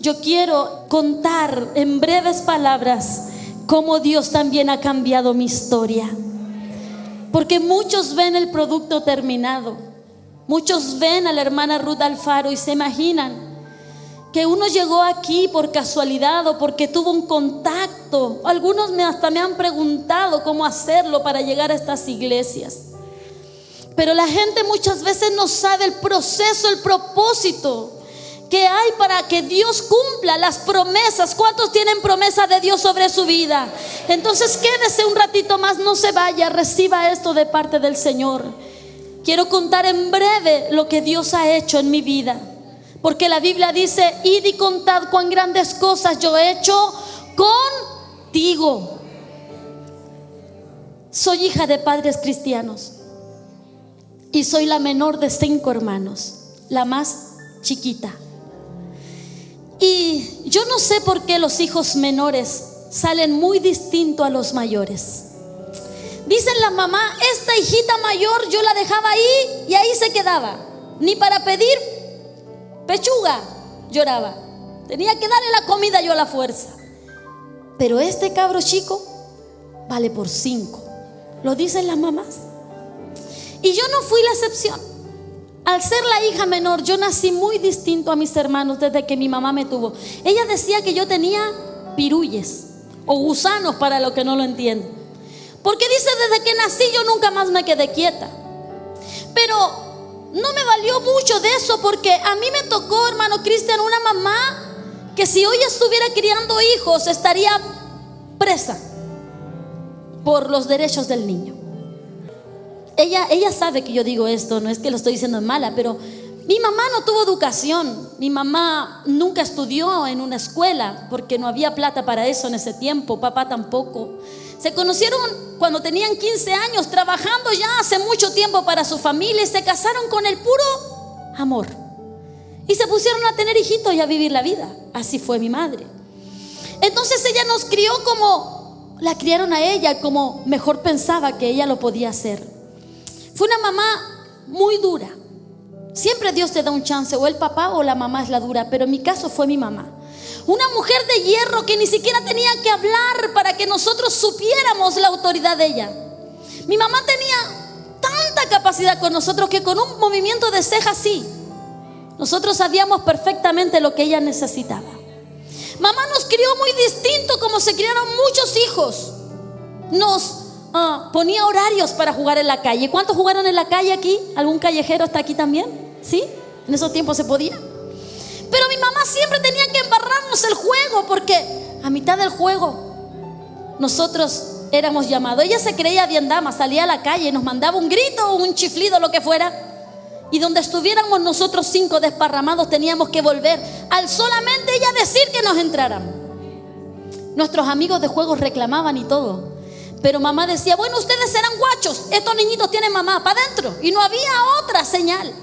yo quiero contar en breves palabras cómo Dios también ha cambiado mi historia. Porque muchos ven el producto terminado, muchos ven a la hermana Ruth Alfaro y se imaginan que uno llegó aquí por casualidad o porque tuvo un contacto. Algunos hasta me han preguntado cómo hacerlo para llegar a estas iglesias. Pero la gente muchas veces no sabe el proceso, el propósito que hay para que Dios cumpla las promesas. ¿Cuántos tienen promesa de Dios sobre su vida? Entonces quédese un ratito más, no se vaya, reciba esto de parte del Señor. Quiero contar en breve lo que Dios ha hecho en mi vida, porque la Biblia dice: id y contad cuán grandes cosas yo he hecho contigo. Soy hija de padres cristianos y soy la menor de 5 hermanos, la más chiquita. Y yo no sé por qué los hijos menores salen muy distintos a los mayores. Dicen la mamá: esta hijita mayor yo la dejaba ahí y ahí se quedaba, ni para pedir pechuga lloraba, tenía que darle la comida yo a la fuerza. Pero este cabro chico vale por 5, lo dicen las mamás. Y yo no fui la excepción. Al ser la hija menor, yo nací muy distinto a mis hermanos desde que mi mamá me tuvo. Ella decía que yo tenía pirulles o gusanos, para los que no lo entienden, porque dice: desde que nací yo nunca más me quedé quieta. Pero no me valió mucho de eso, porque a mí me tocó, hermano Cristian, una mamá que si hoy estuviera criando hijos estaría presa por los derechos del niño. Ella sabe que yo digo esto, no es que lo estoy diciendo en mala, pero mi mamá no tuvo educación. Mi mamá nunca estudió en una escuela porque no había plata para eso en ese tiempo. Papá tampoco. Se conocieron cuando tenían 15 años, trabajando ya hace mucho tiempo para su familia, y se casaron con el puro amor y se pusieron a tener hijitos y a vivir la vida. Así fue mi madre. Entonces ella nos crió como la criaron a ella, como mejor pensaba que ella lo podía hacer. Fue una mamá muy dura. Siempre Dios te da un chance, o el papá o la mamá es la dura, pero en mi caso fue mi mamá. Una mujer de hierro que ni siquiera tenía que hablar para que nosotros supiéramos la autoridad de ella. Mi mamá tenía tanta capacidad con nosotros que con un movimiento de ceja así, nosotros sabíamos perfectamente lo que ella necesitaba. Mamá nos crió muy distinto como se criaron muchos hijos. Nos ponía horarios para jugar en la calle. ¿Cuántos jugaron en la calle aquí? ¿Algún callejero está aquí también? ¿Sí? En esos tiempos se podía. Pero mi mamá siempre tenía que embarrarnos el juego, porque a mitad del juego nosotros éramos llamados. Ella se creía bien dama, salía a la calle y nos mandaba un grito o un chiflido, lo que fuera, y donde estuviéramos nosotros 5 desparramados teníamos que volver al solamente ella decir que nos entraran. Nuestros amigos de juegos reclamaban y todo, pero mamá decía: bueno, ustedes serán guachos, estos niñitos tienen mamá para adentro. Y no había otra señal.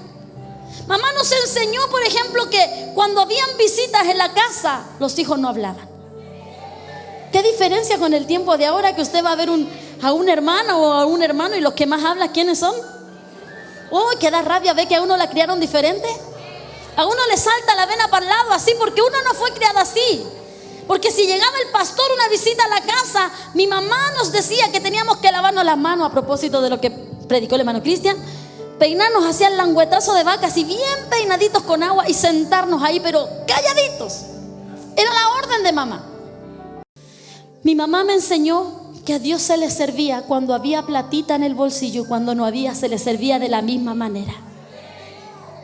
Mamá nos enseñó, por ejemplo, que cuando habían visitas en la casa, los hijos no hablaban. ¿Qué diferencia con el tiempo de ahora, que usted va a ver a una hermana o a un hermano y los que más hablan, ¿quiénes son? Oh, que da rabia ver que a uno la criaron diferente. A uno le salta la vena para el lado así, porque uno no fue criada así. Porque si llegaba el pastor una visita a la casa, mi mamá nos decía que teníamos que lavarnos las manos, a propósito de lo que predicó el hermano Cristian, peinarnos hacia el languetazo de vaca, así bien peinaditos con agua, y sentarnos ahí, pero calladitos. Era la orden de mamá. Mi mamá me enseñó que a Dios se le servía cuando había platita en el bolsillo, y cuando no había se le servía de la misma manera.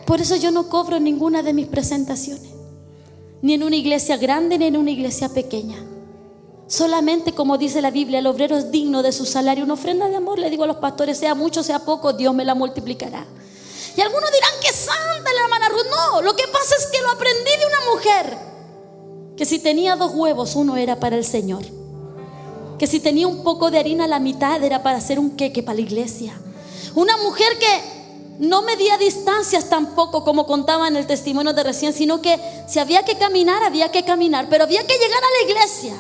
Por eso yo no cobro en ninguna de mis presentaciones, ni en una iglesia grande ni en una iglesia pequeña. Solamente, como dice la Biblia, el obrero es digno de su salario. Una ofrenda de amor, le digo a los pastores, sea mucho, sea poco, Dios me la multiplicará. Y algunos dirán: que santa la hermana Ruth. No, lo que pasa es que lo aprendí de una mujer que si tenía 2 huevos, uno era para el Señor. Que si tenía un poco de harina, la mitad era para hacer un queque para la iglesia. Una mujer que no medía distancias tampoco, como contaba en el testimonio de recién, sino que si había que caminar, había que caminar, pero había que llegar a la iglesia.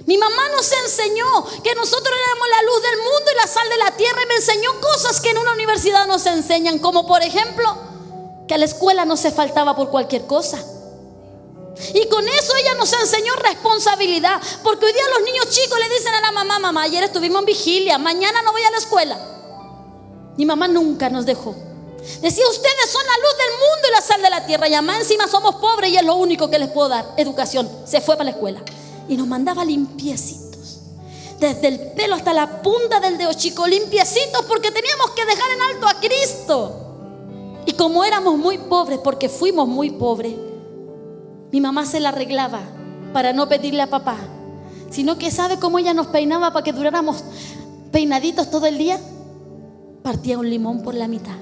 Mi mamá nos enseñó que nosotros éramos la luz del mundo y la sal de la tierra, y me enseñó cosas que en una universidad no se enseñan, como por ejemplo que a la escuela no se faltaba por cualquier cosa. Y con eso ella nos enseñó responsabilidad. Porque hoy día los niños chicos le dicen a la mamá: mamá, ayer estuvimos en vigilia, mañana no voy a la escuela. Mi mamá nunca nos dejó. Decía: ustedes son la luz del mundo y la sal de la tierra. Y además encima somos pobres y es lo único que les puedo dar, educación. Se fue para la escuela y nos mandaba limpiecitos, desde el pelo hasta la punta del dedo chico, limpiecitos, porque teníamos que dejar en alto a Cristo. Y como éramos muy pobres, porque fuimos muy pobres, mi mamá se la arreglaba para no pedirle a papá, sino que ¿sabe cómo ella nos peinaba para que duráramos peinaditos todo el día? Partía un limón por la mitad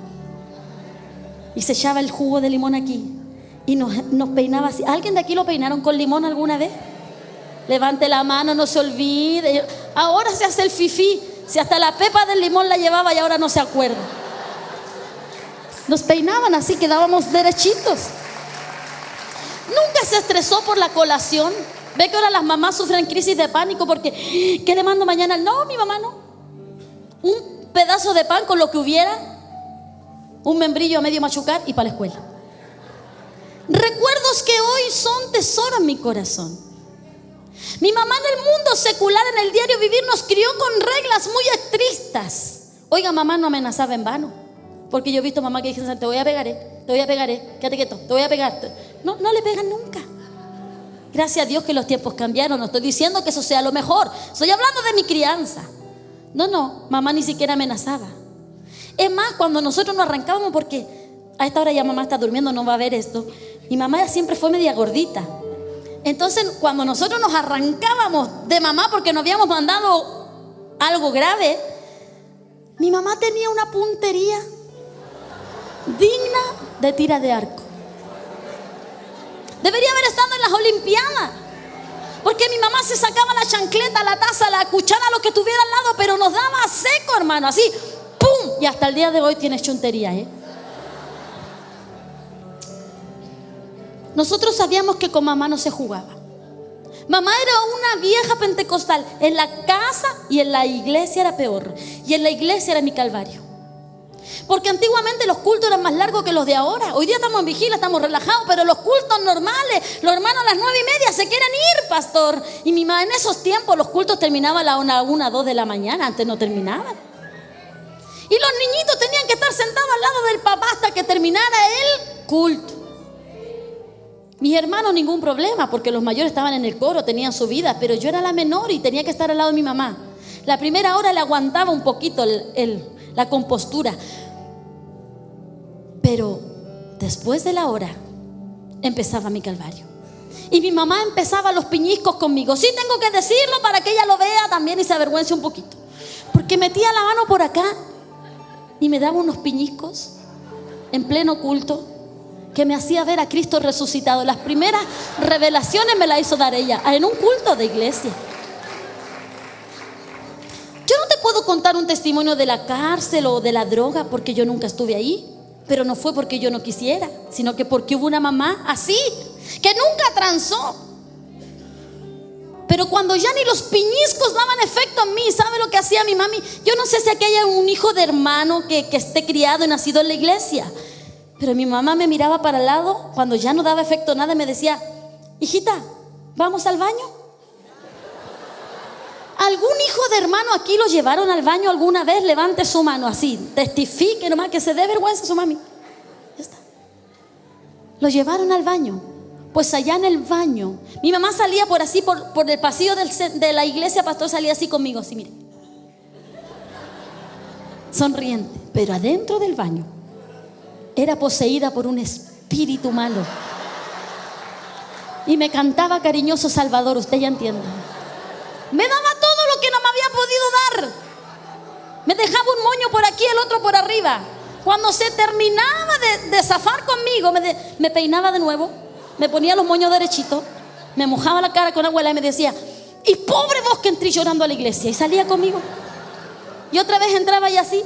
y se echaba el jugo de limón aquí y nos peinaba así. ¿Alguien de aquí lo peinaron con limón alguna vez? Levante la mano, no se olvide. Ahora se hace el fifí. Si hasta la pepa del limón la llevaba y ahora no se acuerda. Nos peinaban así, quedábamos derechitos. Nunca se estresó por la colación. Ve que ahora las mamás sufren crisis de pánico porque ¿qué le mando mañana? No, mi mamá no. Un pedazo de pan con lo que hubiera, un membrillo a medio machucar y para la escuela. Recuerdos que hoy son tesoro en mi corazón. Mi mamá en el mundo secular, en el diario vivir, nos crió con reglas muy estrictas. Oiga, mamá no amenazaba en vano, porque yo he visto mamá que dicen: te voy a pegar, te voy a pegar, quédate quieto, te voy a pegar. No le pegan nunca. Gracias a Dios que los tiempos cambiaron. No estoy diciendo que eso sea lo mejor, estoy hablando de mi crianza. No, mamá ni siquiera amenazaba. Es más, cuando nosotros nos arrancábamos, porque a esta hora ya mamá está durmiendo, no va a ver esto. Mi mamá siempre fue media gordita. Entonces cuando nosotros nos arrancábamos de mamá porque nos habíamos mandado algo grave, mi mamá tenía una puntería digna de tira de arco. Debería haber estado en las Olimpiadas, porque mi mamá se sacaba la chancleta, la taza, la cuchara, lo que tuviera al lado, pero nos daba seco, hermano, así, ¡pum! Y hasta el día de hoy tienes chuntería, Nosotros sabíamos que con mamá no se jugaba. Mamá era una vieja pentecostal. En la casa y en la iglesia era peor. Y en la iglesia era mi calvario. Porque antiguamente los cultos eran más largos que los de ahora. Hoy día estamos en vigilia, estamos relajados, pero los cultos normales, los hermanos a las 9:30 se quieren ir, pastor. Y mi mamá, en esos tiempos los cultos terminaban a la 1, 2 de la mañana. Antes no terminaban. Y los niñitos tenían que estar sentados al lado del papá hasta que terminara el culto. Mis hermanos ningún problema, porque los mayores estaban en el coro, tenían su vida, pero yo era la menor y tenía que estar al lado de mi mamá. La primera hora le aguantaba un poquito la compostura, pero después de la hora empezaba mi calvario. Y mi mamá empezaba los piñiscos conmigo. Sí, tengo que decirlo para que ella lo vea también y se avergüence un poquito, porque metía la mano por acá y me daba unos piñiscos en pleno culto que me hacía ver a Cristo resucitado. Las primeras revelaciones me las hizo dar ella en un culto de iglesia. Yo no te puedo contar un testimonio de la cárcel o de la droga, porque yo nunca estuve ahí. Pero no fue porque yo no quisiera, sino que porque hubo una mamá así, que nunca transó. Pero cuando ya ni los piñiscos daban efecto en mí, ¿sabe lo que hacía mi mami? Yo no sé si aquí haya un hijo de hermano que esté criado y nacido en la iglesia, pero mi mamá me miraba para el lado cuando ya no daba efecto nada y me decía: hijita, ¿vamos al baño? ¿Algún hijo de hermano aquí lo llevaron al baño alguna vez? Levante su mano así, testifique nomás, que se dé vergüenza su mami. Ya está. Lo llevaron al baño. Pues allá en el baño, mi mamá salía por así, por el pasillo de la iglesia, pastor, salía así conmigo, así, mire, sonriente. Pero adentro del baño era poseída por un espíritu malo y me cantaba cariñoso Salvador, usted ya entiende. Me daba todo lo que no me había podido dar. Me dejaba un moño por aquí, el otro por arriba. Cuando se terminaba de zafar conmigo, me peinaba de nuevo, me ponía los moños derechitos, me mojaba la cara con agua y me decía: y pobre vos que entré llorando a la iglesia. Y salía conmigo. Y otra vez entraba y así.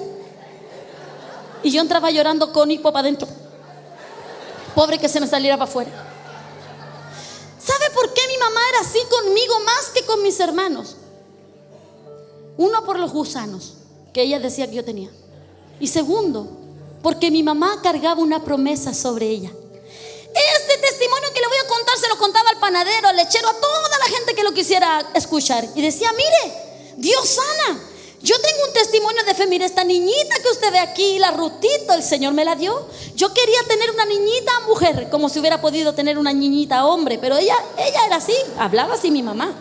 Y yo entraba llorando con hipo para adentro. Pobre que se me saliera para afuera. ¿Sabe por qué mi mamá era así conmigo más que con mis hermanos? Uno, por los gusanos que ella decía que yo tenía. Y segundo, porque mi mamá cargaba una promesa sobre ella. Este testimonio que le voy a contar se lo contaba al panadero, al lechero, a toda la gente que lo quisiera escuchar. Y decía, mire, Dios sana. Yo tengo un testimonio de fe. Mire, esta niñita que usted ve aquí, la Rutito, el Señor me la dio. Yo quería tener una niñita mujer, como si hubiera podido tener una niñita hombre, pero ella era así, hablaba así mi mamá.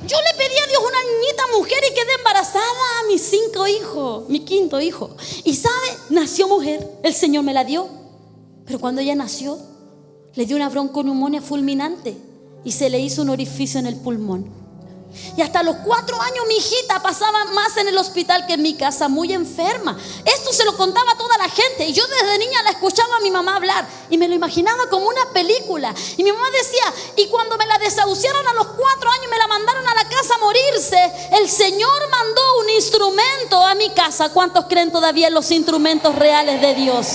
Yo le pedí a Dios una niñita mujer y quedé embarazada a mis 5 hijos, mi 5.º hijo. Y sabe, nació mujer, el Señor me la dio. Pero cuando ella nació, le dio una bronconeumonía fulminante y se le hizo un orificio en el pulmón. Y hasta los 4 años mi hijita pasaba más en el hospital que en mi casa, muy enferma. Esto se lo contaba a toda la gente. Y yo desde niña la escuchaba a mi mamá hablar y me lo imaginaba como una película. Y mi mamá decía, y cuando me la desahuciaron a los 4 años, me la mandaron a la casa a morirse, el Señor mandó un instrumento a mi casa. ¿Cuántos creen todavía en los instrumentos reales de Dios?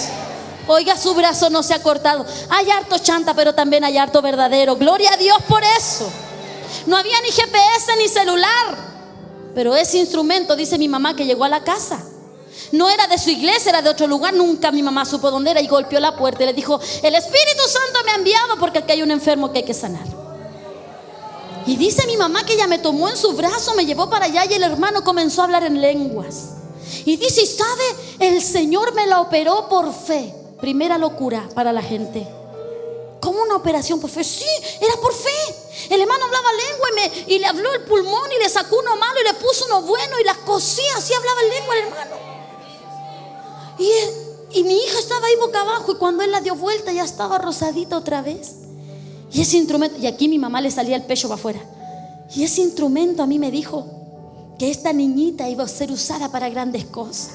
Oiga, su brazo no se ha cortado. Hay harto chanta, pero también hay harto verdadero. Gloria a Dios por eso. No había ni GPS ni celular, pero ese instrumento, dice mi mamá, que llegó a la casa. No era de su iglesia, era de otro lugar. Nunca mi mamá supo dónde era y golpeó la puerta y le dijo, el Espíritu Santo me ha enviado porque aquí hay un enfermo que hay que sanar. Y dice mi mamá que ella me tomó en su brazo, me llevó para allá y el hermano comenzó a hablar en lenguas. Y dice, ¿y sabe? El Señor me la operó por fe. Primera locura para la gente. ¿Cómo una operación por fe? Sí, era por fe. El hermano hablaba lengua y le habló el pulmón y le sacó uno malo y le puso uno bueno y las cosía. Así hablaba en lengua el hermano. Y mi hija estaba ahí boca abajo y cuando él la dio vuelta ya estaba rosadita otra vez. Y ese instrumento, y aquí mi mamá le salía el pecho para afuera. Y ese instrumento a mí me dijo que esta niñita iba a ser usada para grandes cosas.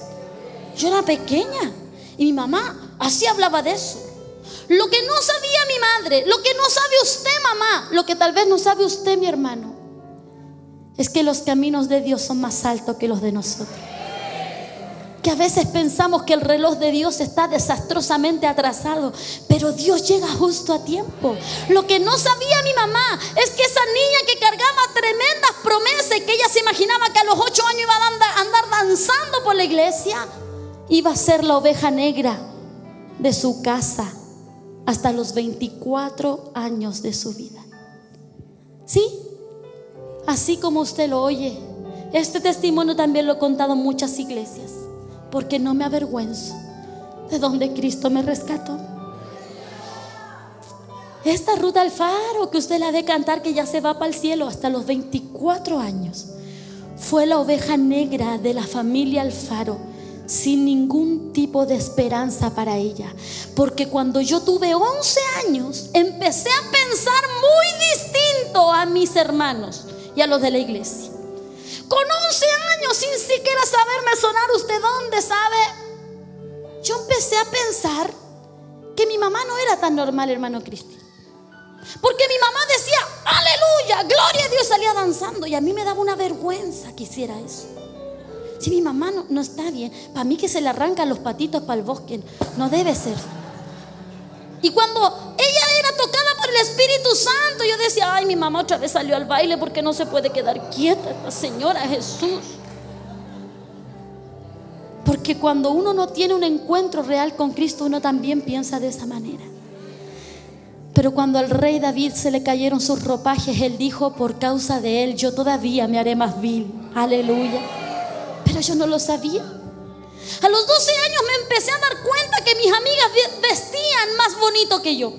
Yo era pequeña y mi mamá así hablaba de eso. Lo que no sabía mi madre, lo que no sabe usted, mamá, lo que tal vez no sabe usted, mi hermano, es que los caminos de Dios son más altos que los de nosotros. Que a veces pensamos que el reloj de Dios está desastrosamente atrasado, pero Dios llega justo a tiempo. Lo que no sabía mi mamá es que esa niña que cargaba tremendas promesas y que ella se imaginaba que a los 8 años iba a andar danzando por la iglesia, iba a ser la oveja negra de su casa hasta los 24 años de su vida. Sí, así como usted lo oye. Este testimonio también lo he contado en muchas iglesias, porque no me avergüenzo de donde Cristo me rescató. Esta Ruth Alfaro que usted la ve cantar, que ya se va para el cielo hasta los 24 años, fue la oveja negra de la familia Alfaro, sin ningún tipo de esperanza para ella. Porque cuando yo tuve 11 años, empecé a pensar muy distinto a mis hermanos y a los de la iglesia. Con 11 años, sin siquiera saberme sonar usted dónde, ¿sabe? Yo empecé a pensar que mi mamá no era tan normal, hermano Cristi. Porque mi mamá decía, aleluya, gloria a Dios, salía danzando. Y a mí me daba una vergüenza que hiciera eso. Si mi mamá no está bien, para mí que se le arrancan los patitos para el bosque, no debe ser. Y cuando ella era tocada por el Espíritu Santo, yo decía, ay, mi mamá otra vez salió al baile porque no se puede quedar quieta esta señora Jesús. Porque cuando uno no tiene un encuentro real con Cristo, uno también piensa de esa manera. Pero cuando al rey David se le cayeron sus ropajes, él dijo, por causa de él yo todavía me haré más vil. Aleluya. Pero yo no lo sabía. A los 12 años me empecé a dar cuenta que mis amigas vestían más bonito que yo.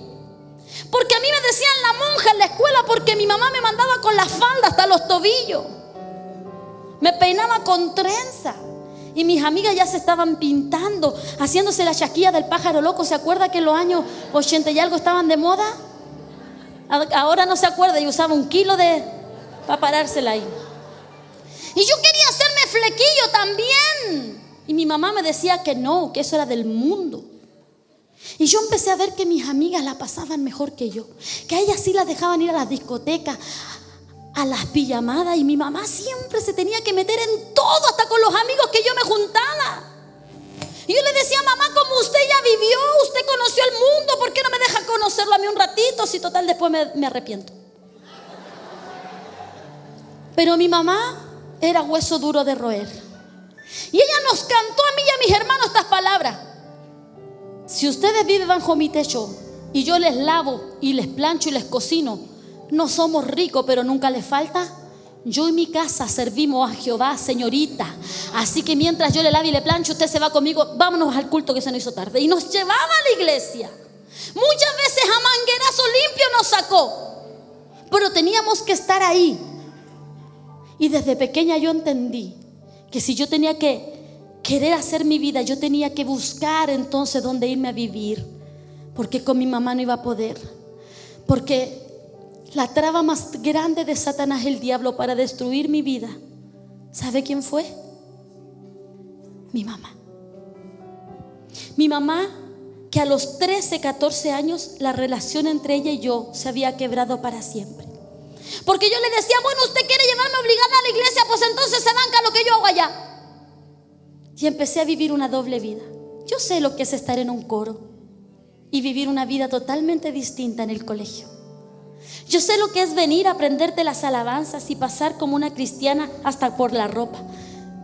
Porque a mí me decían la monja en la escuela, porque mi mamá me mandaba con la falda hasta los tobillos. Me peinaba con trenza. Y mis amigas ya se estaban pintando, haciéndose la chaquilla del pájaro loco. ¿Se acuerda que en los años 80 y algo estaban de moda? Ahora no se acuerda, y usaba 1 kilo para parársela ahí. Y yo quería hacerme flequillo también. Y mi mamá me decía que no, que eso era del mundo. Y yo empecé a ver que mis amigas la pasaban mejor que yo, que a ellas sí las dejaban ir a las discotecas, a las pijamadas, y mi mamá siempre se tenía que meter en todo, hasta con los amigos que yo me juntaba. Y yo le decía, mamá, como usted ya vivió, usted conoció el mundo, ¿por qué no me deja conocerlo a mí un ratito? Si total después me arrepiento. Pero mi mamá era hueso duro de roer. Y ella nos cantó a mí y a mis hermanos estas palabras: si ustedes viven bajo mi techo y yo les lavo y les plancho y les cocino, no somos ricos, pero nunca le falta. Yo y mi casa servimos a Jehová, señorita. Así que mientras yo le lave y le plancho, usted se va conmigo. Vámonos al culto que se nos hizo tarde. Y nos llevaba a la iglesia. Muchas veces a manguerazo limpio nos sacó, pero teníamos que estar ahí. Y desde pequeña yo entendí que si yo tenía que querer hacer mi vida, yo tenía que buscar entonces dónde irme a vivir, porque con mi mamá no iba a poder. Porque la traba más grande de Satanás, el diablo, para destruir mi vida, ¿sabe quién fue? Mi mamá. Mi mamá, que a los 13, 14 años la relación entre ella y yo se había quebrado para siempre. Porque yo le decía, bueno, usted quiere llevarme obligada a la iglesia, pues entonces se banca lo que yo hago allá. Y empecé a vivir una doble vida. Yo sé lo que es estar en un coro y vivir una vida totalmente distinta en el colegio. Yo sé lo que es venir a aprenderte las alabanzas y pasar como una cristiana hasta por la ropa.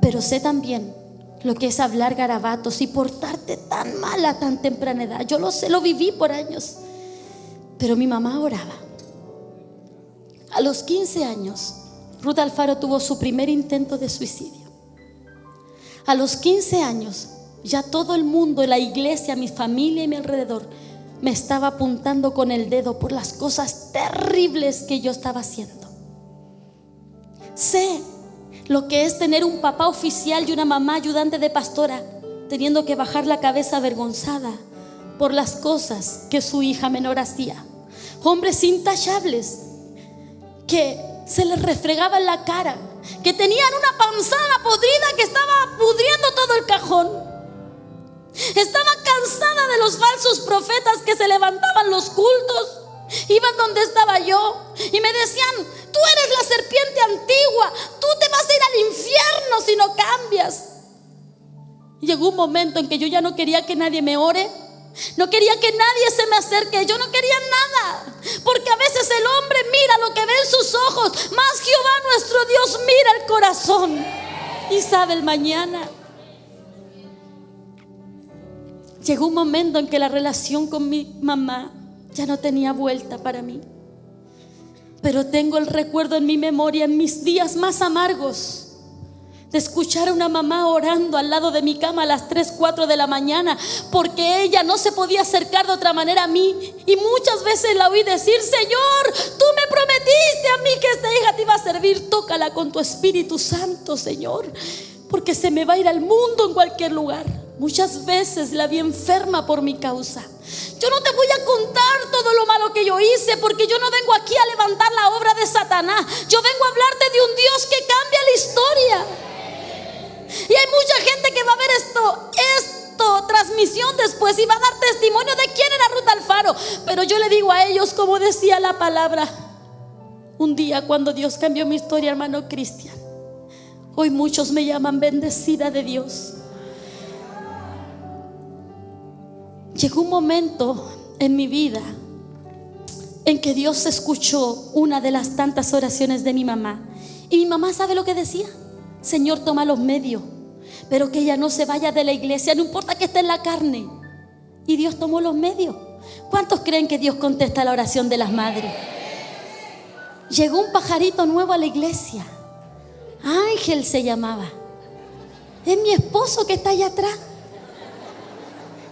Pero sé también lo que es hablar garabatos y portarte tan mal a tan temprana edad. Yo lo sé, lo viví por años. Pero mi mamá oraba. A los 15 años, Ruth Alfaro tuvo su primer intento de suicidio. A los 15 años, ya todo el mundo, la iglesia, mi familia y mi alrededor, me estaba apuntando con el dedo por las cosas terribles que yo estaba haciendo. Sé lo que es tener un papá oficial y una mamá ayudante de pastora, teniendo que bajar la cabeza avergonzada por las cosas que su hija menor hacía. Hombres intachables que se les refregaba en la cara, que tenían una panzada podrida que estaba pudriendo todo el cajón. Estaba cansada de los falsos profetas que se levantaban los cultos, iban donde estaba yo y me decían, tú eres la serpiente antigua, tú te vas a ir al infierno si no cambias. Llegó un momento en que yo ya no quería que nadie me ore, no quería que nadie se me acerque, yo no quería nada, porque a veces el hombre mira lo que ve en sus ojos, mas Jehová nuestro Dios mira el corazón y sabe el mañana. Llegó un momento en que la relación con mi mamá ya no tenía vuelta para mí. Pero tengo el recuerdo en mi memoria, en mis días más amargos, de escuchar a una mamá orando al lado de mi cama a las 3, 4 de la mañana, porque ella no se podía acercar de otra manera a mí. Y muchas veces la oí decir, Señor, tú me prometiste a mí que esta hija te iba a servir, tócala con tu Espíritu Santo, Señor, porque se me va a ir al mundo en cualquier lugar. Muchas veces la vi enferma por mi causa. Yo no te voy a contar todo lo malo que yo hice, porque yo no vengo aquí a levantar la obra de Satanás. Yo vengo a hablarte de un Dios que cambia la historia. Y hay mucha gente que va a ver esto transmisión después y va a dar testimonio de quién era Ruth Alfaro. Pero yo le digo a ellos, como decía la palabra, un día cuando Dios cambió mi historia, hermano Cristian, hoy muchos me llaman bendecida de Dios. Llegó un momento en mi vida en que Dios escuchó una de las tantas oraciones de mi mamá. Y mi mamá, ¿sabe lo que decía? Señor, toma los medios, pero que ella no se vaya de la iglesia, no importa que esté en la carne. Y Dios tomó los medios. ¿Cuántos creen que Dios contesta la oración de las madres? Llegó un pajarito nuevo a la iglesia. Ángel se llamaba. Es mi esposo que está allá atrás.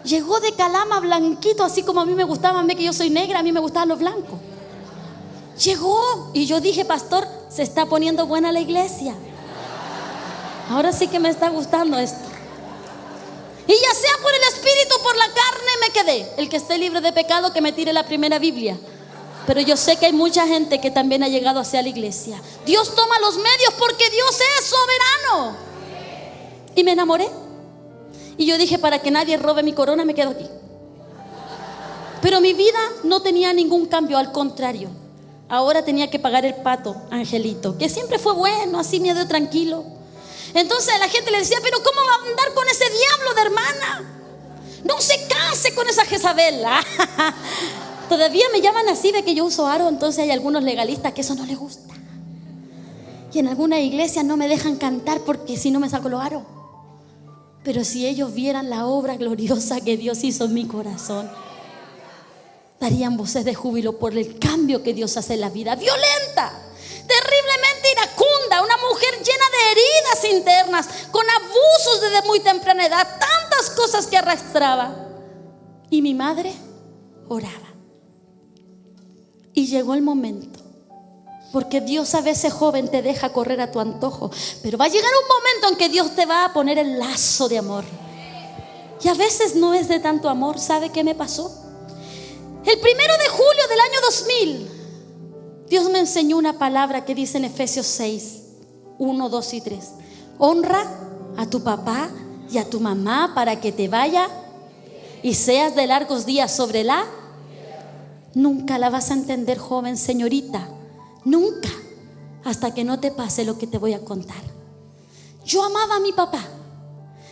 Llegó de Calama blanquito, así como a mí me gustaba, que yo soy negra, a mí me gustaban los blancos. Llegó y yo dije, pastor, se está poniendo buena la iglesia. Ahora sí que me está gustando esto. Y ya sea por el espíritu o por la carne me quedé. El que esté libre de pecado que me tire la primera Biblia. Pero yo sé que hay mucha gente que también ha llegado hacia la iglesia. Dios toma los medios porque Dios es soberano. Y me enamoré. Y yo dije, para que nadie robe mi corona, me quedo aquí. Pero mi vida no tenía ningún cambio, al contrario. Ahora tenía que pagar el pato, Angelito, que siempre fue bueno, así me dio tranquilo. Entonces la gente le decía, pero ¿cómo va a andar con ese diablo de hermana? No se case con esa Jezabel. Todavía me llaman así de que yo uso aro. Entonces hay algunos legalistas que eso no les gusta. Y en algunas iglesias no me dejan cantar porque si no me saco los aros. Pero si ellos vieran la obra gloriosa que Dios hizo en mi corazón, darían voces de júbilo por el cambio cambio que Dios hace en la vida. Violenta, terriblemente iracunda, una mujer llena de heridas internas, con abusos desde muy temprana edad, tantas cosas que arrastraba. Y mi madre oraba. Y llegó el momento, porque Dios a veces, joven, te deja correr a tu antojo, pero va a llegar un momento en que Dios te va a poner el lazo de amor. Y a veces no es de tanto amor. ¿Sabe qué me pasó? El 1 de julio del año 2000, Dios me enseñó una palabra que dice en Efesios 6, 1, 2 y 3. Honra a tu papá y a tu mamá para que te vaya y seas de largos días sobre la. Nunca la vas a entender, joven, señorita. Nunca, hasta que no te pase lo que te voy a contar. Yo amaba a mi papá.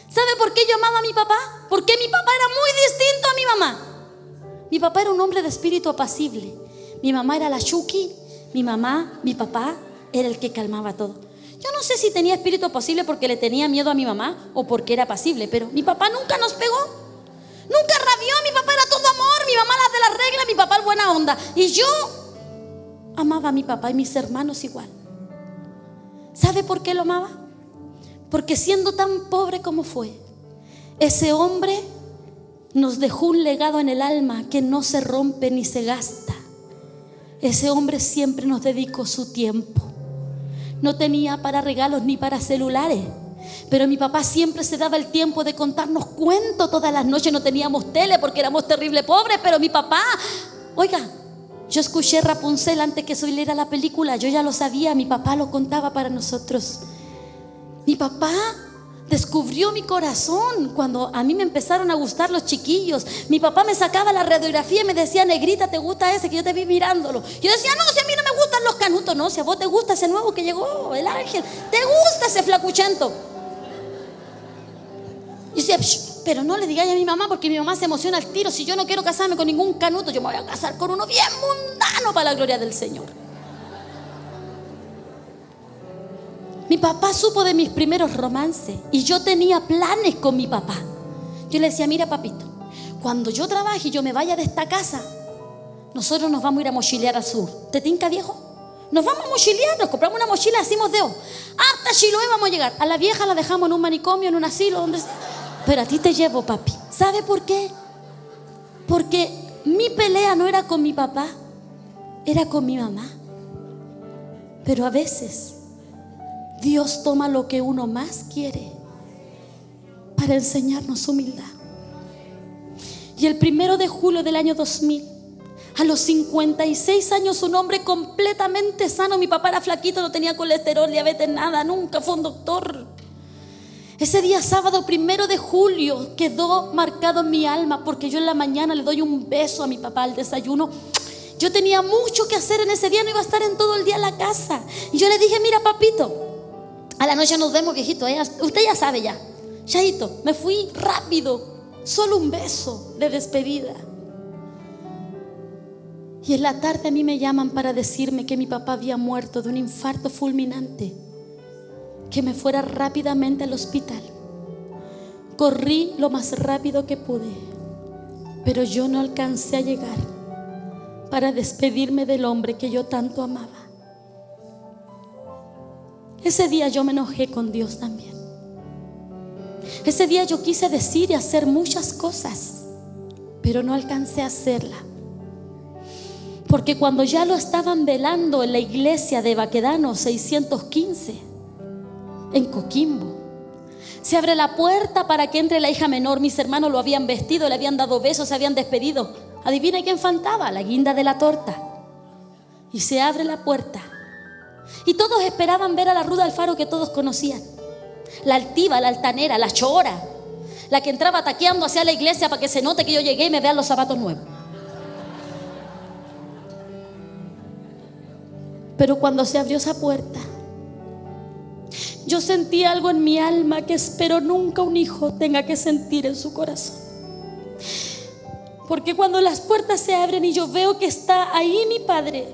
¿Sabe por qué yo amaba a mi papá? Porque mi papá era muy distinto a mi mamá. Mi papá era un hombre de espíritu apacible. Mi mamá era la Chucky. Mi papá era el que calmaba todo. Yo no sé si tenía espíritu apacible porque le tenía miedo a mi mamá o porque era apacible, pero mi papá nunca nos pegó, nunca rabió. Mi papá era todo amor, mi mamá la de la regla, mi papá el buena onda. Y yo amaba a mi papá y mis hermanos igual. ¿Sabe por qué lo amaba? Porque siendo tan pobre como fue, ese hombre nos dejó un legado en el alma que no se rompe ni se gasta. Ese hombre siempre nos dedicó su tiempo. No tenía para regalos ni para celulares, pero mi papá siempre se daba el tiempo de contarnos cuentos todas las noches. No teníamos tele porque éramos terrible pobres, pero mi papá, oiga, yo escuché Rapunzel antes que saliera la película. Yo ya lo sabía, mi papá lo contaba para nosotros. Mi papá descubrió mi corazón cuando a mí me empezaron a gustar los chiquillos. Mi papá me sacaba la radiografía y me decía: negrita, ¿te gusta ese? Que yo te vi mirándolo. Yo decía: no, si a mí no me gustan los canutos. No, si a vos te gusta ese nuevo que llegó, el ángel. ¿Te gusta ese flacuchento? Y decía: pero no le digáis a mi mamá, porque mi mamá se emociona al tiro. Si yo no quiero casarme con ningún canuto, yo me voy a casar con uno bien mundano para la gloria del Señor. Mi papá supo de mis primeros romances y yo tenía planes con mi papá. Yo le decía: mira, papito, cuando yo trabaje y yo me vaya de esta casa, nosotros nos vamos a ir a mochilear al sur. ¿Te tinca, viejo? Nos vamos a mochilear, nos compramos una mochila, hacemos deo. Hasta Chiloé vamos a llegar. A la vieja la dejamos en un manicomio, en un asilo, donde sea. Pero a ti te llevo, papi. ¿Sabe por qué? Porque mi pelea no era con mi papá, era con mi mamá. Pero a veces Dios toma lo que uno más quiere para enseñarnos humildad. Y el 1 de julio del año 2000, a los 56 años, un hombre completamente sano. Mi papá era flaquito, no tenía colesterol, diabetes, nada, nunca fue un doctor. Ese día sábado 1 de julio quedó marcado en mi alma, porque yo en la mañana le doy un beso a mi papá al desayuno. Yo tenía mucho que hacer en ese día, no iba a estar en todo el día en la casa. Y yo le dije: mira, papito, a la noche nos vemos, viejito, usted ya sabe ya. Chaito, me fui rápido, solo un beso de despedida. Y en la tarde a mí me llaman para decirme que mi papá había muerto de un infarto fulminante, que me fuera rápidamente al hospital. Corrí lo más rápido que pude, pero yo no alcancé a llegar para despedirme del hombre que yo tanto amaba. Ese día yo me enojé con Dios también. Ese día yo quise decir y hacer muchas cosas, pero no alcancé a hacerla. Porque cuando ya lo estaban velando en la iglesia de Baquedano 615, en Coquimbo, se abre la puerta para que entre la hija menor. Mis hermanos lo habían vestido, le habían dado besos, se habían despedido. Adivina quién faltaba: la guinda de la torta. Y se abre la puerta y todos esperaban ver a la Ruda Alfaro que todos conocían, la altiva, la altanera, la chora, la que entraba taqueando hacia la iglesia para que se note que yo llegué y me vean los zapatos nuevos. Pero cuando se abrió esa puerta, yo sentí algo en mi alma que espero nunca un hijo tenga que sentir en su corazón. Porque cuando las puertas se abren y yo veo que está ahí mi padre,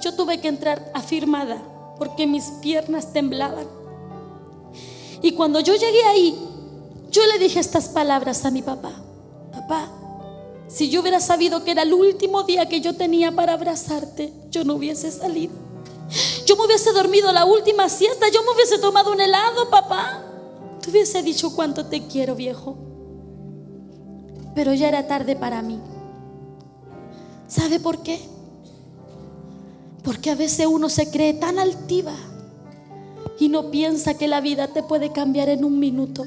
yo tuve que entrar afirmada porque mis piernas temblaban. Y cuando yo llegué ahí, yo le dije estas palabras a mi papá: papá, Si yo hubiera sabido que era el último día que yo tenía para abrazarte, yo no hubiese salido. Yo me hubiese dormido la última siesta, yo me hubiese tomado un helado, papá. Te hubiese dicho cuánto te quiero, viejo. Pero ya era tarde para mí. ¿Sabe por qué? Porque a veces uno se cree tan altiva y no piensa que la vida te puede cambiar en un minuto.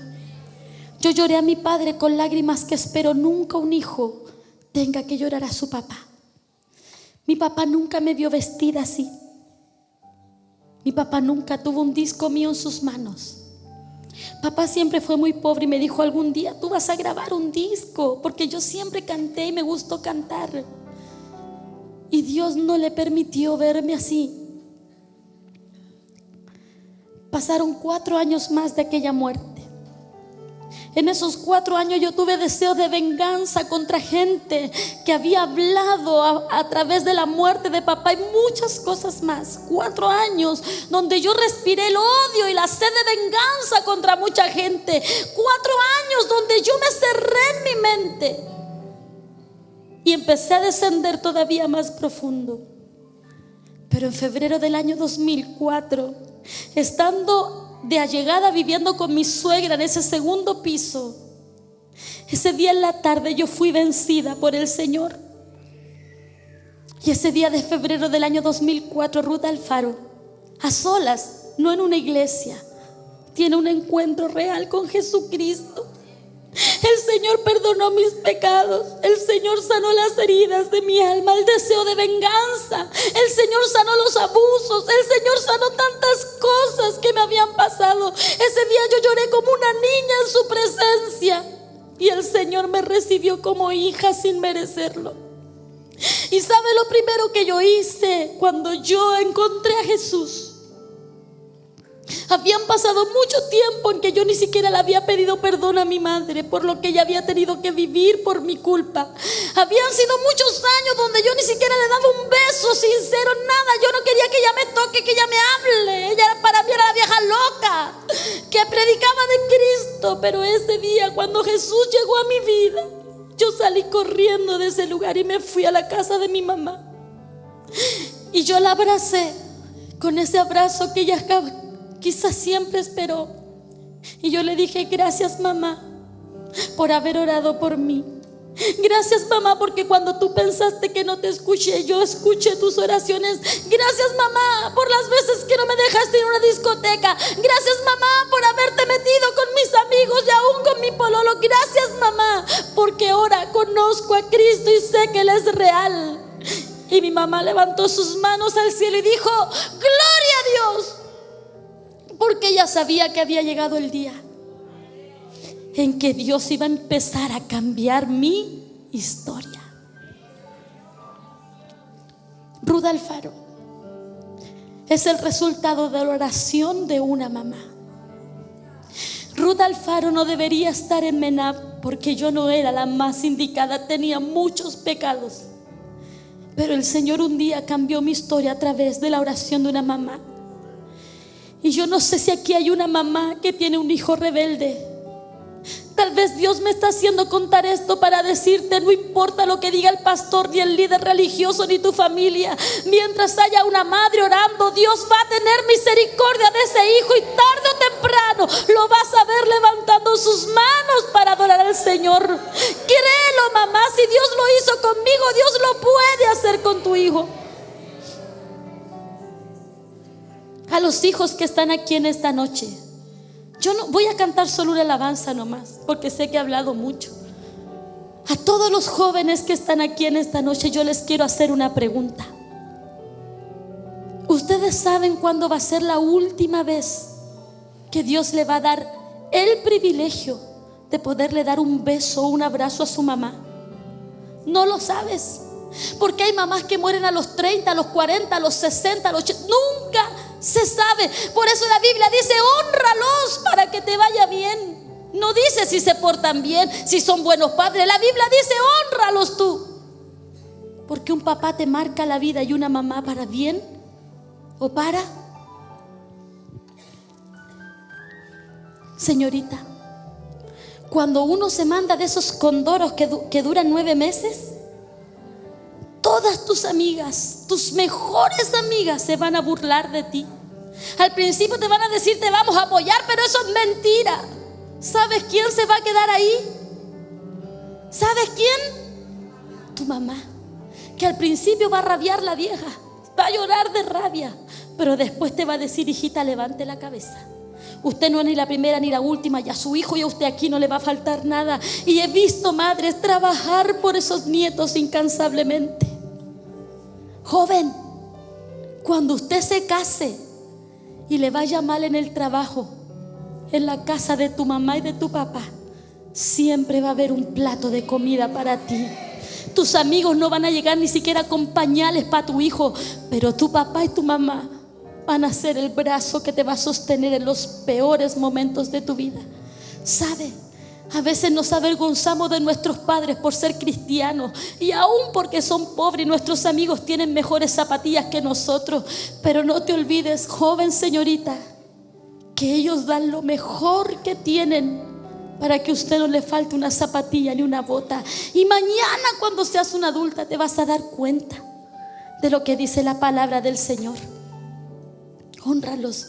Yo lloré a mi padre con lágrimas que espero nunca un hijo tenga que llorar a su papá. Mi papá nunca me vio vestida así. Mi papá nunca tuvo un disco mío en sus manos. Papá siempre fue muy pobre y me dijo: algún día tú vas a grabar un disco, porque yo siempre canté y me gustó cantar. Y Dios no le permitió verme así. Pasaron 4 años más de aquella muerte. En esos 4 años yo tuve deseo de venganza contra gente que había hablado a través de la muerte de papá y muchas cosas más. 4 años donde yo respiré el odio y la sed de venganza contra mucha gente. 4 años donde yo me cerré en mi mente y empecé a descender todavía más profundo. Pero en febrero del año 2004, estando de allegada viviendo con mi suegra en ese segundo piso, ese día en la tarde yo fui vencida por el Señor. Y ese día de febrero del año 2004, Ruth Alfaro, a solas, no en una iglesia, tiene un encuentro real con Jesucristo. El Señor perdonó mis pecados. El Señor sanó las heridas de mi alma, el deseo de venganza. El Señor sanó los abusos. El Señor sanó tantas cosas que me habían pasado. Ese día yo lloré como una niña en su presencia y el Señor me recibió como hija sin merecerlo. ¿Y sabe lo primero que yo hice cuando yo encontré a Jesús? Habían pasado mucho tiempo en que yo ni siquiera le había pedido perdón a mi madre por lo que ella había tenido que vivir por mi culpa. Habían sido muchos años donde yo ni siquiera le daba un beso sincero, nada. Yo no quería que ella me toque, que ella me hable. Ella para mí era la vieja loca que predicaba de Cristo. Pero ese día, cuando Jesús llegó a mi vida, yo salí corriendo de ese lugar y me fui a la casa de mi mamá. Y yo la abracé con ese abrazo que ella quizás siempre esperó. Y yo le dije: gracias, mamá, por haber orado por mí. Gracias, mamá, porque cuando tú pensaste que no te escuché, yo escuché tus oraciones. Gracias, mamá, por las veces que no me dejaste ir a una discoteca. Gracias, mamá, por haberte metido con mis amigos y aún con mi pololo. Gracias, mamá, porque ahora conozco a Cristo y sé que Él es real. Y mi mamá levantó sus manos al cielo y dijo: gloria a Dios, porque ella sabía que había llegado el día en que Dios iba a empezar a cambiar mi historia. Ruth Alfaro es el resultado de la oración de una mamá. Ruth Alfaro no debería estar en MENAP porque yo no era la más indicada, tenía muchos pecados. Pero el Señor un día cambió mi historia a través de la oración de una mamá. Y yo no sé si aquí hay una mamá que tiene un hijo rebelde. Tal vez Dios me está haciendo contar esto para decirte: no importa lo que diga el pastor, ni el líder religioso, ni tu familia. Mientras haya una madre orando, Dios va a tener misericordia de ese hijo, y tarde o temprano lo vas a ver levantando sus manos para adorar al Señor. Créelo, mamá, si Dios lo hizo conmigo, Dios lo puede hacer con tu hijo. A los hijos que están aquí en esta noche, yo no voy a cantar solo una alabanza nomás, porque sé que he hablado mucho. A todos los jóvenes que están aquí en esta noche, yo les quiero hacer una pregunta. ¿Ustedes saben cuándo va a ser la última vez que Dios le va a dar el privilegio de poderle dar un beso o un abrazo a su mamá? No lo sabes, porque hay mamás que mueren a los 30, a los 40, a los 60, a los 80. Nunca se sabe. Por eso la Biblia dice: hónralos para que te vaya bien. No dice si se portan bien, si son buenos padres. La Biblia dice: hónralos tú. Porque un papá te marca la vida y una mamá para bien o para. Señorita, Cuando uno se manda de esos condoros que duran 9 meses, todas tus amigas, tus mejores amigas, se van a burlar de ti. Al principio te van a decir, te vamos a apoyar, pero eso es mentira. ¿Sabes quién se va a quedar ahí? ¿Sabes quién? Tu mamá, que al principio va a rabiar la vieja, va a llorar de rabia, pero después te va a decir, hijita, levante la cabeza. Usted no es ni la primera ni la última, y a su hijo y a usted aquí no le va a faltar nada. Y he visto madres trabajar por esos nietos incansablemente. Joven, cuando usted se case y le vaya mal en el trabajo, en la casa de tu mamá y de tu papá, siempre va a haber un plato de comida para ti. Tus amigos no van a llegar ni siquiera con pañales para tu hijo, pero tu papá y tu mamá van a ser el brazo que te va a sostener en los peores momentos de tu vida. ¿Sabe? A veces nos avergonzamos de nuestros padres por ser cristianos, y aún porque son pobres y nuestros amigos tienen mejores zapatillas que nosotros. Pero no te olvides, joven señorita, que ellos dan lo mejor que tienen para que a usted no le falte una zapatilla ni una bota. Y mañana, cuando seas una adulta, te vas a dar cuenta de lo que dice la palabra del Señor. Hónralos.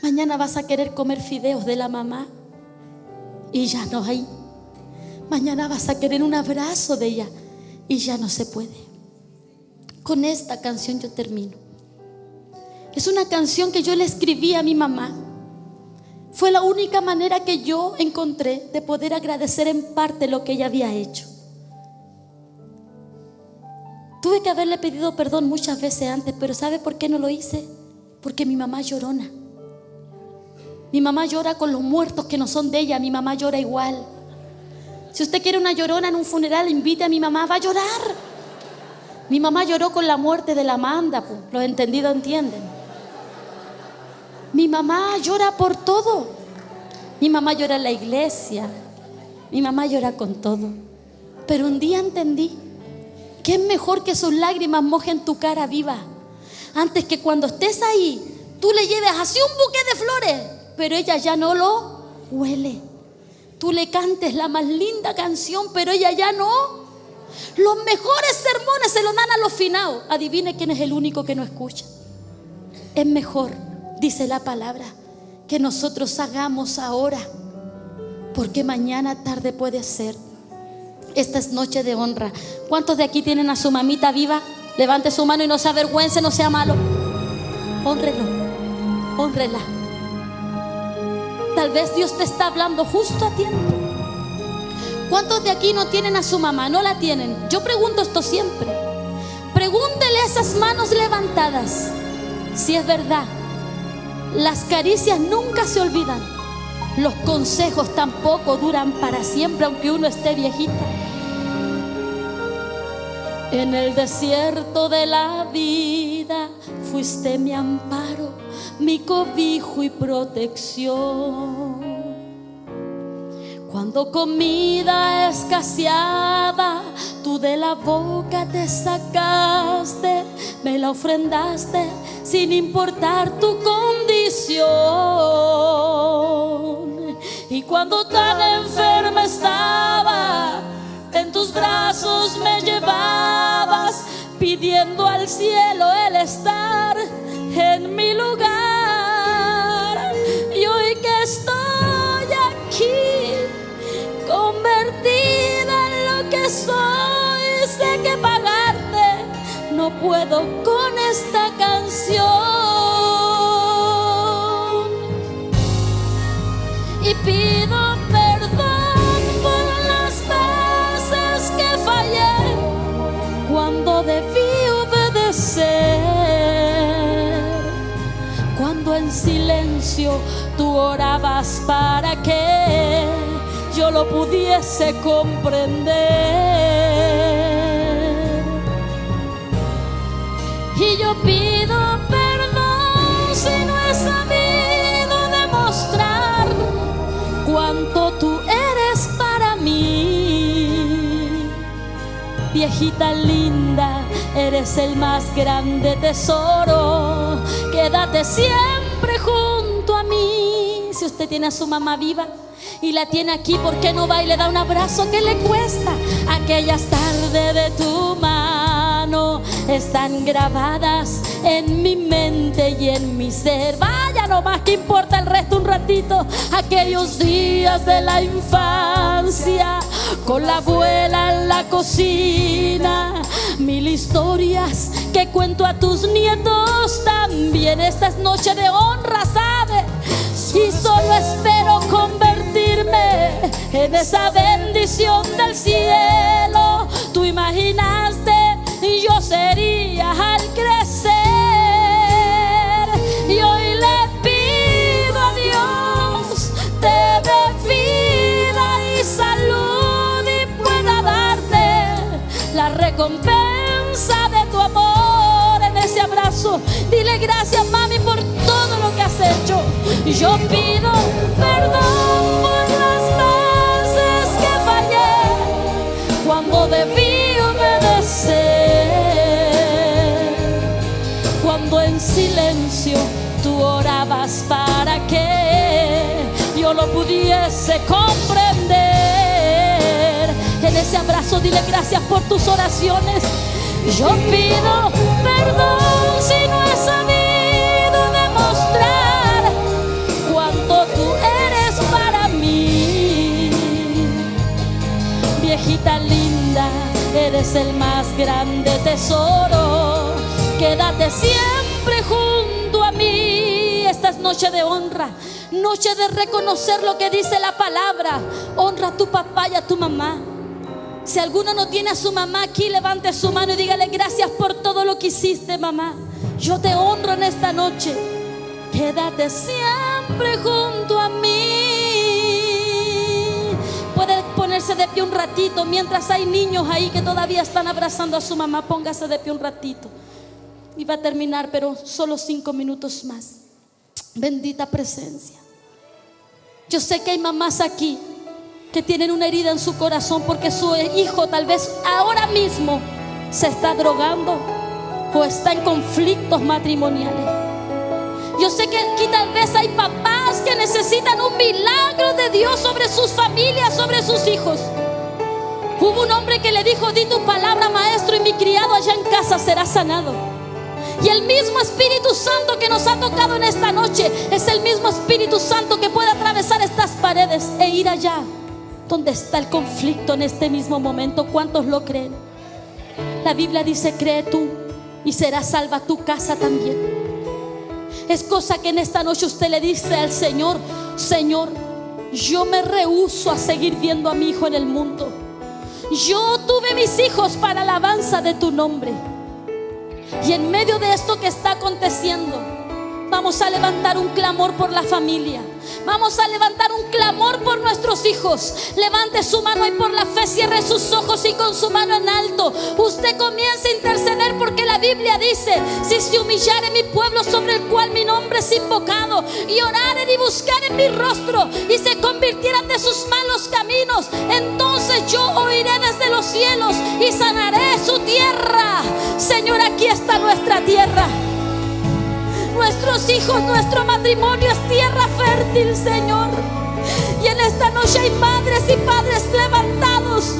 Mañana vas a querer comer fideos de la mamá y ya no hay. Mañana vas a querer un abrazo de ella y ya no se puede. Con esta canción yo termino. Es una canción que yo le escribí a mi mamá. Fue la única manera que yo encontré de poder agradecer en parte lo que ella había hecho. Tuve que haberle pedido perdón muchas veces antes, pero ¿sabe por qué no lo hice? Porque mi mamá es llorona. Mi mamá llora con los muertos que no son de ella. Mi mamá llora igual. Si usted quiere una llorona en un funeral, invite a mi mamá, va a llorar. Mi mamá lloró con la muerte de la Amanda, pues. Los entendidos entienden. Mi mamá llora por todo. Mi mamá llora en la iglesia. Mi mamá llora con todo. Pero un día entendí que es mejor que sus lágrimas mojen tu cara viva, antes que cuando estés ahí tú le lleves así un buqué de flores, pero ella ya no lo huele. Tú le cantes la más linda canción, pero ella ya no. Los mejores sermones se los dan a los finados. Adivine quién es el único que no escucha. Es mejor, dice la palabra, que nosotros hagamos ahora, porque mañana tarde puede ser. Esta es noche de honra. ¿Cuántos de aquí tienen a su mamita viva? Levante su mano y no se avergüence, no sea malo. Hónrelo, hónrela. Tal vez Dios te está hablando justo a tiempo. ¿Cuántos de aquí no tienen a su mamá? No la tienen. Yo pregunto esto siempre. Pregúntele a esas manos levantadas si es verdad. Las caricias nunca se olvidan. Los consejos tampoco duran para siempre, aunque uno esté viejita. En el desierto de la vida fuiste mi amparo, mi cobijo y protección. Cuando comida escaseaba, tú de la boca te sacaste, me la ofrendaste sin importar tu condición. Y cuando tan enferma estaba, en tus brazos me llevabas, pidiendo al cielo el estar en mi lugar. Y hoy que estoy aquí, convertida en lo que soy, sé que pagarte no puedo con esta canción. Y pido perdón por las veces que fallé cuando debí obedecer, cuando en silencio tú orabas para que yo lo pudiese comprender. Y yo pido perdón si no he sabido demostrar cuánto tú eres para mí. Viejita linda, eres el más grande tesoro. Quédate siempre junto a mí. Si usted tiene a su mamá viva y la tiene aquí, ¿por qué no va y le da un abrazo? ¿Qué le cuesta? Aquellas tardes de tu mano están grabadas en mi mente y en mi ser. Vaya nomás, que importa el resto un ratito. Aquellos días de la infancia, con la abuela en la cocina, mil historias que cuento a tus nietos también. Esta es noche de honra, ¿sabe? Y solo espero convertirme en esa bendición del cielo. Tú imaginaste y yo sería al crecer. Y hoy le pido a Dios te dé vida y salud y pueda darte la recompensa de tu amor. En ese abrazo dile gracias, mami, por todo lo que has hecho. Yo pido perdón por las veces que fallé cuando debí obedecer, cuando en silencio tú orabas para que yo lo pudiese comprender. En ese abrazo dile gracias por tus oraciones. Yo pido perdón si no he sabido demostrar cuánto tú eres para mí. Viejita linda, eres el más grande tesoro. Quédate siempre junto a mí. Esta es noche de honra, noche de reconocer lo que dice la palabra. Honra a tu papá y a tu mamá. Si alguno no tiene a su mamá aquí, levante su mano y dígale gracias por todo lo que hiciste, mamá. Yo te honro en esta noche. Quédate siempre junto a mí. Puede ponerse de pie un ratito mientras hay niños ahí que todavía están abrazando a su mamá. Póngase de pie un ratito. Y va a terminar, pero solo 5 minutos más. Bendita presencia. Yo sé que hay mamás aquí que tienen una herida en su corazón porque su hijo tal vez ahora mismo se está drogando o está en conflictos matrimoniales. Yo sé que aquí tal vez hay papás que necesitan un milagro de Dios sobre sus familias, sobre sus hijos. Hubo un hombre que le dijo: di tu palabra, maestro, y mi criado allá en casa será sanado. Y el mismo Espíritu Santo que nos ha tocado en esta noche es el mismo Espíritu Santo que puede atravesar estas paredes e ir allá donde está el conflicto en este mismo momento. ¿Cuántos lo creen? La Biblia dice: cree tú y será salva tu casa también. Es cosa que en esta noche usted le dice al Señor: Señor, yo me rehúso a seguir viendo a mi hijo en el mundo. Yo tuve mis hijos para alabanza de tu nombre. Y en medio de esto que está aconteciendo, vamos a levantar un clamor por la familia. Vamos a levantar un clamor por nuestros hijos. Levante su mano y por la fe cierre sus ojos y con su mano en alto usted comienza a interceder, porque la Biblia dice: si se humillare mi pueblo sobre el cual mi nombre es invocado, y oraren y buscaren mi rostro y se convirtieran de sus malos caminos, entonces yo oiré desde los cielos y sanaré su tierra. Señor, aquí está nuestra tierra. Nuestros hijos, nuestro matrimonio es tierra fértil, Señor. Y en esta noche hay madres y padres levantados.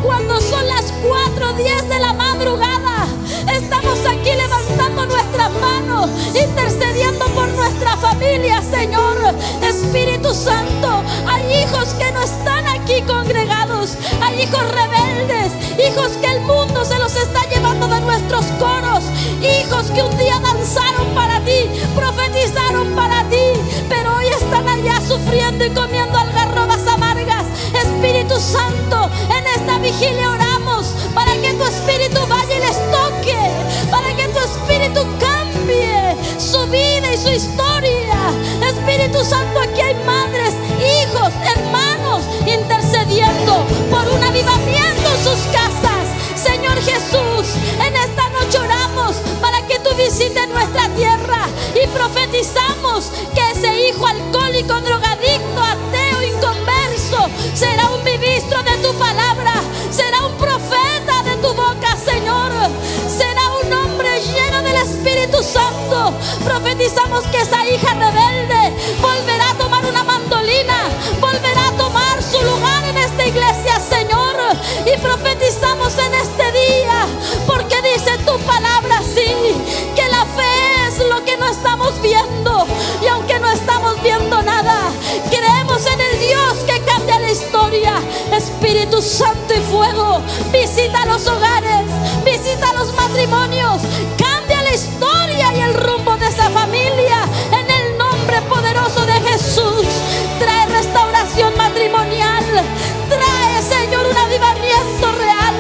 Cuando son las 4:10 de la madrugada, estamos aquí levantando nuestras manos, intercediendo por nuestra familia, Señor. Espíritu Santo, hay hijos que no están aquí congregados. Hay hijos rebeldes, hijos que el mundo se los está llevando de nuestros coros, hijos que un día danzaron para ti, profetizaron para ti, pero hoy están allá sufriendo y comiendo algarrobas amargas. Espíritu Santo, en esta vigilia oramos para que tu Espíritu vaya y les toque, para que tu Espíritu cambie su vida y su historia. Espíritu Santo, aquí hay madres, hijos, hermanos intercediendo por un avivamiento en sus casas. Señor Jesús, en esta noche oramos para que tú visites nuestra tierra y profetizamos que ese hijo alcohólico, drogadicto, ateo, inconverso será un ministro de tu palabra, será un profeta de tu boca, Señor, será un hombre lleno del Espíritu Santo. Profetizamos que esa hija rebelde volverá a tomar una mandolina, volverá a tomar Santo y fuego, visita los hogares, visita los matrimonios, cambia la historia y el rumbo de esa familia en el nombre poderoso de Jesús. Trae restauración matrimonial, trae, Señor, un avivamiento real.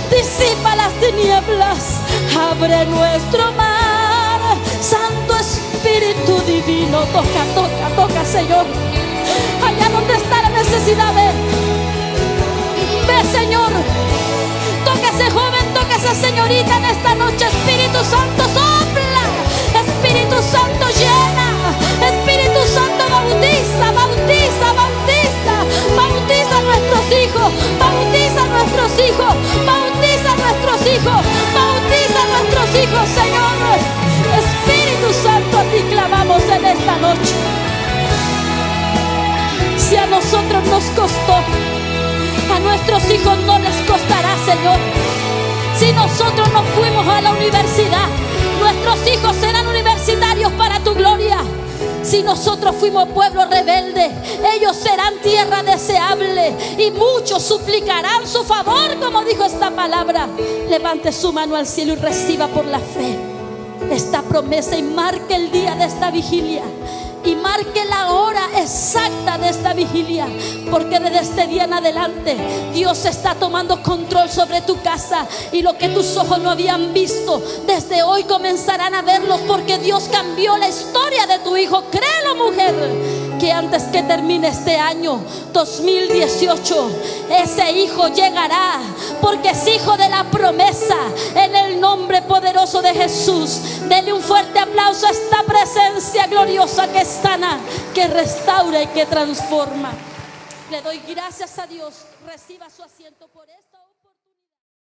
Disipa las tinieblas, abre nuestro mar. Santo Espíritu Divino, toca, toca, toca, Señor. Allá donde está la necesidad, ve, Señor. Toca a ese joven, toca a esa señorita en esta noche. Espíritu Santo, sopla. Espíritu Santo, llena. Espíritu Santo, bautiza, bautiza, bautiza. Bautiza a nuestros hijos, bautiza a nuestros hijos, bautiza a nuestros hijos, bautiza a nuestros hijos, Señor. Espíritu Santo, a ti clamamos en esta noche. Si a nosotros nos costó, a nuestros hijos no les costará, Señor. Si nosotros no fuimos a la universidad, nuestros hijos serán universitarios para tu gloria. Si nosotros fuimos pueblo rebelde, ellos serán tierra deseable y muchos suplicarán su favor, como dijo esta palabra. Levante su mano al cielo y reciba por la fe esta promesa y marque el día de esta vigilia. Y marque la hora exacta de esta vigilia, porque desde este día en adelante Dios está tomando control sobre tu casa, y lo que tus ojos no habían visto, desde hoy comenzarán a verlos, porque Dios cambió la historia de tu hijo. Créelo, mujer, que antes que termine este año 2018, ese hijo llegará, porque es hijo de la promesa, en el nombre poderoso de Jesús. Denle un fuerte aplauso a esta presencia gloriosa que sana, que restaura y que transforma. Le doy gracias a Dios. Reciba su asiento por esto.